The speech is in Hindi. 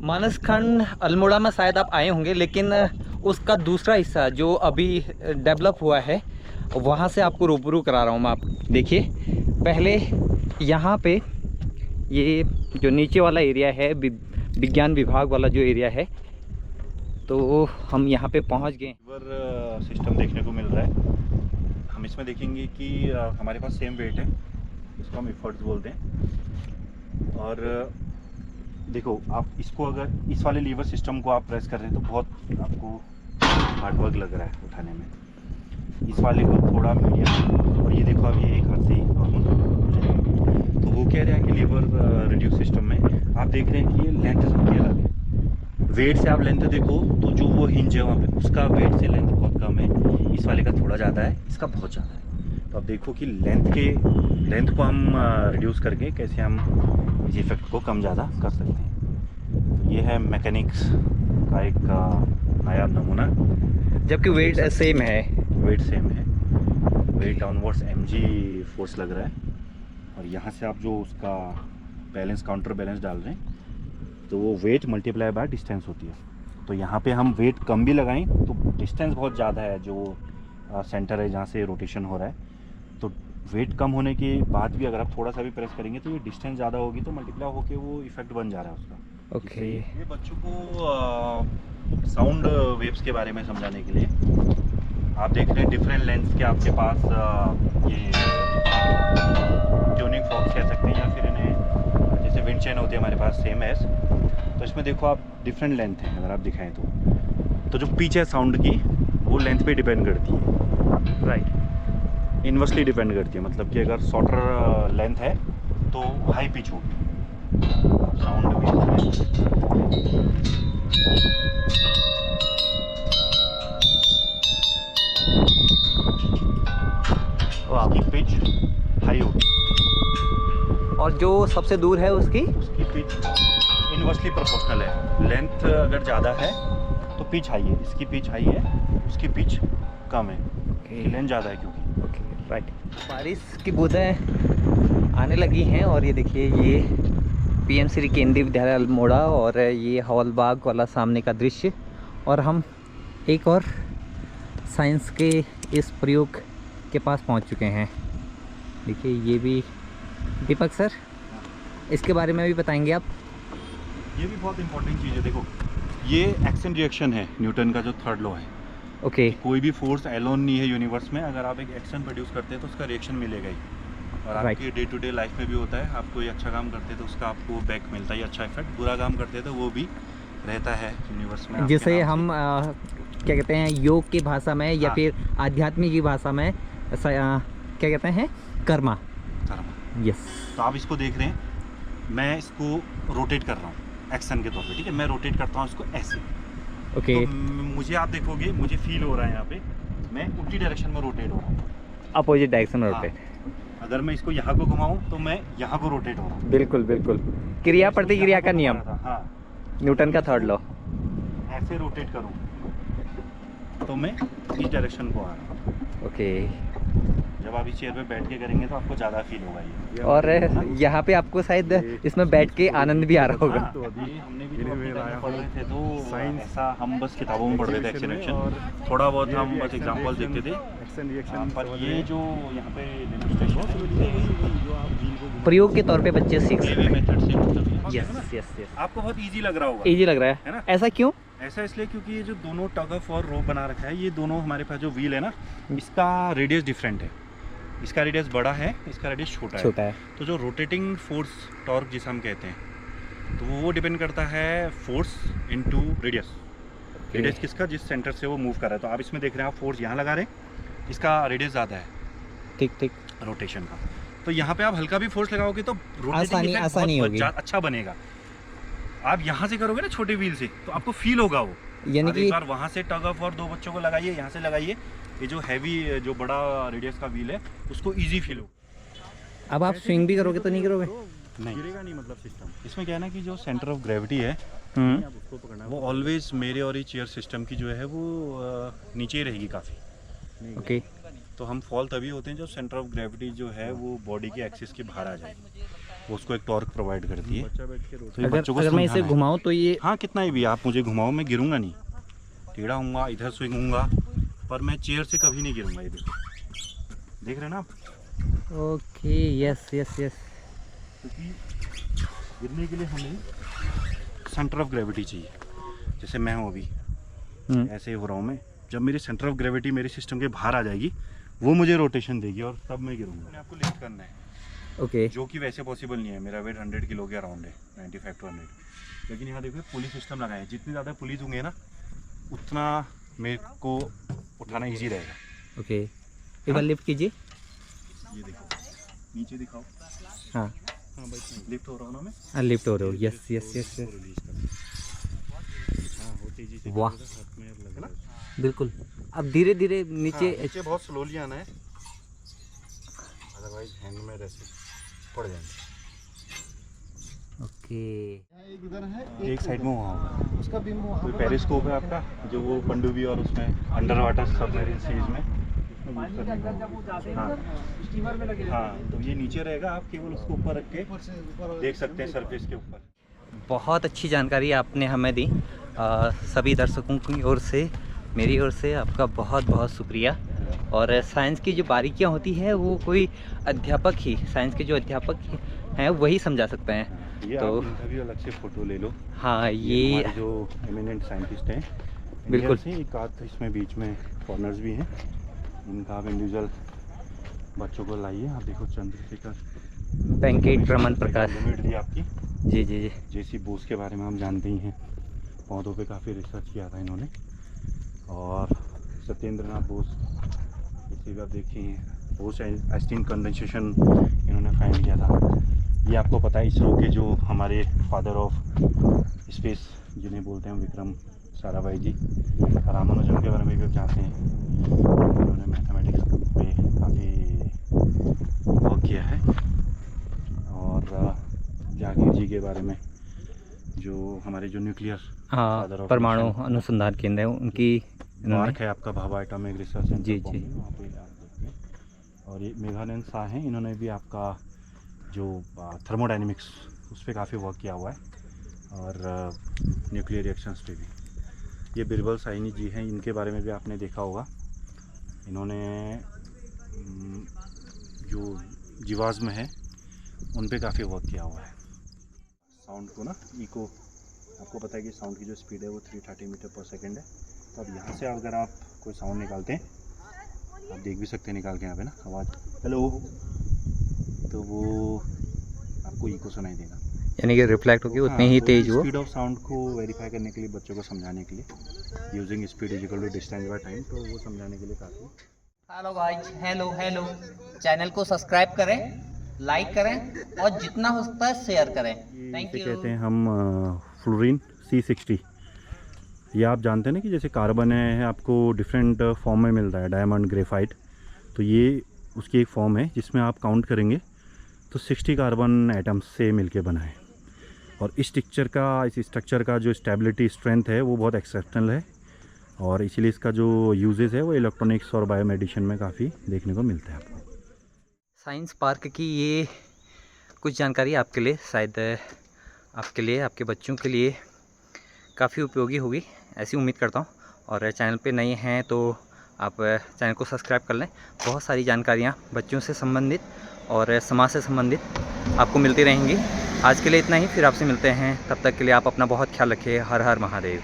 मानसखंड अल्मोड़ा में शायद आप आए होंगे, लेकिन उसका दूसरा हिस्सा जो अभी डेवलप हुआ है वहाँ से आपको रूबरू करा रहा हूँ मैं। आप देखिए, पहले यहाँ पे ये जो नीचे वाला एरिया है, विज्ञान विभाग वाला जो एरिया है, तो हम यहाँ पे पहुँच गए। रिवर सिस्टम देखने को मिल रहा है। हम इसमें देखेंगे कि हमारे पास सेम वेट है, इसको हम एफर्ट्स बोलते हैं। और देखो, आप इसको अगर इस वाले लीवर सिस्टम को आप प्रेस कर रहे हैं तो बहुत आपको हार्ड वर्क लग रहा है उठाने में। इस वाले को थोड़ा मीडियम, और ये देखो अब ये एक हाथ से ही नॉर्मल हो जाएगा। तो वो कह रहे हैं कि लीवर रिड्यूस सिस्टम में आप देख रहे हैं कि ये लेंथ सबकी अलग है। वेट से आप लेंथ देखो तो जो वो हिंज है वहाँ पे, उसका वेट से लेंथ बहुत कम है, इस वाले का थोड़ा ज़्यादा है, इसका बहुत ज़्यादा है। तो आप देखो कि लेंथ को हम रिड्यूस करके कैसे हम इस इफेक्ट को कम ज़्यादा कर सकते हैं। तो ये है मैकेनिक्स का एक नायाब नमूना। जबकि वेट सेम है, वेट सेम है, वेट डाउनवर्ड्स mg फोर्स लग रहा है। और यहाँ से आप जो उसका बैलेंस, काउंटर बैलेंस डाल रहे हैं, तो वो वेट मल्टीप्लाई बाय डिस्टेंस होती है। तो यहाँ पे हम वेट कम भी लगाएं तो डिस्टेंस बहुत ज़्यादा है, जो सेंटर है जहाँ से रोटेशन हो रहा है, तो वेट कम होने के बाद भी अगर आप थोड़ा सा भी प्रेस करेंगे तो ये डिस्टेंस ज़्यादा होगी, तो मल्टीप्लाई होके वो इफेक्ट बन जा रहा है उसका। ओके। ये बच्चों को साउंड वेव्स के बारे में समझाने के लिए आप देख रहे हैं डिफरेंट लेंथ के आपके पास ये ट्यूनिंग फॉक्स कह सकते हैं, या फिर इन्हें जैसे विंड चेन होती है हमारे पास सेम एस। तो इसमें देखो आप डिफरेंट लेंथ है, अगर आप दिखाएं तो जो पिच है साउंड की वो लेंथ पे डिपेंड करती है, राइट, इन्वर्सली डिपेंड करती है। मतलब कि अगर शॉर्टर लेंथ है तो हाई पिच होगी साउंड भी। उसकी पिच हाई होगी, और जो सबसे दूर है उसकी पिच इन्वर्सली प्रोपोर्शनल है। लेंथ अगर ज़्यादा है तो पिच हाई है, इसकी पिच हाई है, उसकी पिच कम है, लेंथ ज़्यादा है क्योंकि। Okay, right. बारिश की बूंदें आने लगी हैं, और ये देखिए, ये पीएम श्री केंद्रीय विद्यालय अल्मोड़ा और ये हवलबाग वाला सामने का दृश्य। और हम एक और साइंस के इस प्रयोग के पास पहुंच चुके हैं। देखिए, ये भी दीपक सर, इसके बारे में भी बताएंगे आप? ये भी बहुत इंपॉर्टेंट चीज़ है। देखो, ये एक्शन रिएक्शन है, न्यूटन का जो थर्ड लॉ है। ओके। कोई भी फोर्स एलोन नहीं है यूनिवर्स में, अगर आप एक एक्शन प्रोड्यूस करते हैं तो उसका रिएक्शन मिलेगा ही। और आपकी डे टू डे लाइफ में भी होता है, आप कोई अच्छा काम करते हैं तो उसका आपको बैक मिलता है अच्छा इफेक्ट, बुरा काम करते हैं तो वो भी रहता है यूनिवर्स में। जिसे हम क्या कहते हैं योग की भाषा में, या फिर आध्यात्मिक की भाषा में क्या कहते हैं, कर्मा। यस। तो आप इसको देख रहे हैं, मैं इसको रोटेट कर रहा हूँ एक्शन के तौर पे, ठीक है। मैं रोटेट करता हूँ इसको ऐसे, ओके। तो मुझे, आप देखोगे मुझे फील हो रहा है यहाँ पे मैं उल्टी डायरेक्शन में रोटेट हो रहा हूँ, अपोजिट डायरेक्शन में रोटेट। अगर मैं इसको यहाँ को घुमाऊँ तो मैं यहाँ को रोटेट हो रहा हूँ। बिल्कुल बिल्कुल, क्रिया प्रतिक्रिया का नियम, हाँ, न्यूटन का थर्ड लॉ। ऐसे रोटेट करूँ तो मैं इस डायरेक्शन को आ रहा हूँ। ओके। जब आप इस चेयर पे बैठ के करेंगे तो आपको ज़्यादा फील होगा ये। और यहाँ पे आपको शायद इसमें बैठ के आनंद भी आ रहा होगा। तो अभी हमने भी पढ़ रहे थे तो ऐसा हम बस किताबों में पढ़ रहे थे एक्शन रिएक्शन, थोड़ा बहुत हम बस एग्जांपल देखते थे। पर ये जो यहाँ पे प्रयोग के तौर पे बच्चे सीख सकते हैं। मेथड से, मतलब यस यस यस। आपको बहुत इजी लग रहा होगा। इजी लग रहा है ना? ऐसा क्यों? ऐसा इसलिए क्योंकि ये जो दोनों टग ऑफ और रोप बना रखा है, ये दोनों हमारे पास जो व्हील है ना, इसका रेडियस डिफरेंट है। इसका रेडियस बड़ा है, इसका रेडियस छोटा है। तो जो रोटेटिंग फोर्स टॉर्क जिसे हम कहते हैं, तो वो डिपेंड करता है फोर्स इनटू रेडियस। रेडियस किसका, जिस सेंटर से वो मूव कर रहा है। तो आप इसमें देख रहे हैं, आप फोर्स यहाँ लगा रहे हैं, इसका रेडियस ज़्यादा है, ठीक ठीक, रोटेशन का। तो यहाँ पे आप हल्का भी फोर्स लगाओगे तो आसानी होगी, अच्छा बनेगा। आप यहाँ से करोगे ना छोटे व्हील से, तो आपको फील होगा वो। यानी कि एक बार वहाँ से टग ऑफ और दो बच्चों को लगाइए, यहाँ से लगाइए, ये जो हैवी, जो बड़ा रेडियस का व्हील है, उसको इजी फील हो। अब आप स्विंग भी करोगे तो नहीं करोगे? नहीं गिरेगा नहीं, मतलब सिस्टम इसमें क्या है ना कि जो सेंटर ऑफ ग्रेविटी है वो ऑलवेज मेरे और ये चेयर सिस्टम की जो है वो नीचे ही रहेगी काफ़ी। ओके। तो हम फॉल तभी होते हैं जब सेंटर ऑफ ग्रेविटी जो है वो बॉडी के एक्सिस के बाहर आ जाए। वो उसको एक टॉर्क प्रोवाइड करती है। बच्चा बैठ के तो ये अगर बच्चों को अगर मैं इसे समझाना है। घुमाऊं तो ये हाँ कितना ही भी आप मुझे घुमाओ, मैं गिरूंगा नहीं, टेढ़ा हूँगा, इधर स्विंग हूँगा, पर मैं चेयर से कभी नहीं गिरूंगा। ये देखो, देख रहे हैं ना आप? Okay, yes yes yes. क्योंकि गिरने के लिए हमें सेंटर ऑफ ग्रेविटी चाहिए। जैसे मैं हूँ अभी ऐसे ही हो रहा हूँ मैं, जब मेरी सेंटर ऑफ ग्रेविटी मेरे सिस्टम के बाहर आ जाएगी वो मुझे रोटेशन देगी और तब मैं गिरूंगा। मैंने आपको लिफ्ट करना है, ओके। जो कि वैसे पॉसिबल नहीं है। मेरा वेट 100 किलो के अराउंड है, 95 to 100। लेकिन यहाँ देखो पुली सिस्टम लगाए हैं, जितनी ज़्यादा पुलिस होंगे ना उतना मेरे को उठाना ईजी रहेगा। ओके, एक बार लिफ्ट कीजिए। ये देखो, नीचे दिखाओ। हाँ हाँ भाई, लिफ्ट हो रहा हूँ ना मैं। हाँ, लिफ्ट हो रहे हो। Yes yes yes yes, release कर। हाँ, वो तेजी से वाह। करेगा, हाथ में लग रहा है। बिल्कुल। अब धीरे धीरे नीचे। हाँ, नीचे बहुत स्लोली आना है, अदरवाइज हैंड में ऐसे पड़ जाएंगे। ओके, एक इधर है, एक साइड में वहाँ होगा, उसका भी वहाँ कोई पर पेरिस्कोप है आपका, जो वो पनडुब्बी और उसमें अंडर वाटर सबमरीन सीरीज में स्टीमर में लगे हाँ, तो ये नीचे रहेगा, आप केवल उसको ऊपर रख के ऊपर से ऊपर देख सकते हैं सरफेस के ऊपर। बहुत अच्छी जानकारी आपने हमें दी। सभी दर्शकों की ओर से, मेरी ओर से आपका बहुत बहुत शुक्रिया। और साइंस की जो बारीकियां होती है वो कोई अध्यापक ही, साइंस के जो अध्यापक हैं वही समझा सकते हैं। ये तो आप इनका भी अलग से फोटो ले लो। हाँ, ये ये हमारे जो एमिनेंट साइंटिस्ट हैं, बिल्कुल। से एक आध इसमें बीच में फॉरनर्स भी हैं, इनका आप इंडिविजुअल बच्चों को लाइए। आप देखो चंद्रशेखर वेंकट रमन प्रकाश लिमिट दी आपकी। जी जी जी। जेसी बोस के बारे में हम जानते ही हैं, पौधों पे काफ़ी रिसर्च किया था इन्होंने। और सत्येंद्रनाथ बोस, इसे भी आप देखिए, बोस आइंस्टीन कंडेंसेशन इन्होंने फाइंड किया था। ये आपको पता है इसरो के जो हमारे फादर ऑफ स्पेस जिन्हें बोलते हैं विक्रम साराभाई जी, रामानुजन के बारे में भी आप जानते हैं। उन्होंने मैथमेटिक्स पे काफ़ी वर्क किया है। और जहांगीर जी के बारे में, जो हमारे जो न्यूक्लियर फादर हाँ, ऑफ परमाणु अनुसंधान केंद्र है उनकी इन्होंने। पार्क है आपका भाभा एटॉमिक रिसर्च सेंटर, जी, बॉम्बे, जी। वहाँ पे आप देखते हैं। और ये मेघानंद शाह हैं, इन्होंने भी आपका जो थर्मोडायनेमिक्स उस पर काफ़ी वर्क किया हुआ है, और न्यूक्लियर रिएक्शंस पे भी। ये बिरबल साइनी जी हैं, इनके बारे में भी आपने देखा होगा। इन्होंने जो जीवाश्म है उन पे काफ़ी वर्क किया हुआ है। साउंड को ना इको, आपको पता है कि साउंड की जो स्पीड है वो 330 मीटर पर सेकेंड है। तो अब यहाँ से अगर आप कोई साउंड निकालते हैं, आप देख भी सकते हैं निकाल के यहाँ पे ना आवाज़ हेलो, तो वो आपको इको सुनाई देगा। यानी कि रिफ्लेक्ट होगी उतनी ही तेज वो। स्पीड ऑफ साउंड को वेरीफाई करने के लिए, बच्चों को समझाने के लिए, using speed is equal to distance by time, तो वो समझाने के लिए काफ़ी। Hello guys, hello hello. Channel को सब्सक्राइब करें, लाइक करें और जितना हो सकता है शेयर करें। थैंक इसे यू। कहते हैं हम फ्लोरीन C60। ये आप जानते हैं ना कि जैसे कार्बन है आपको डिफरेंट फॉर्म में मिल रहा है, डायमंड, ग्रेफाइट, तो ये उसकी एक फॉर्म है जिसमें आप काउंट करेंगे तो 60 कार्बन एटम्स से मिलके बना है। और इस स्ट्रक्चर का जो स्टेबिलिटी स्ट्रेंथ है वो बहुत एक्सेप्शनल है, और इसीलिए इसका जो यूजेस है वो इलेक्ट्रॉनिक्स और बायोमेडिसिन में काफ़ी देखने को मिलता है आपको। साइंस पार्क की ये कुछ जानकारी आपके लिए, शायद आपके लिए, आपके बच्चों के लिए काफ़ी उपयोगी होगी, ऐसी उम्मीद करता हूँ। और चैनल पे नए हैं तो आप चैनल को सब्सक्राइब कर लें। बहुत सारी जानकारियाँ बच्चों से संबंधित और समाज से संबंधित आपको मिलती रहेंगी। आज के लिए इतना ही, फिर आपसे मिलते हैं। तब तक के लिए आप अपना बहुत ख्याल रखिए। हर हर महादेव।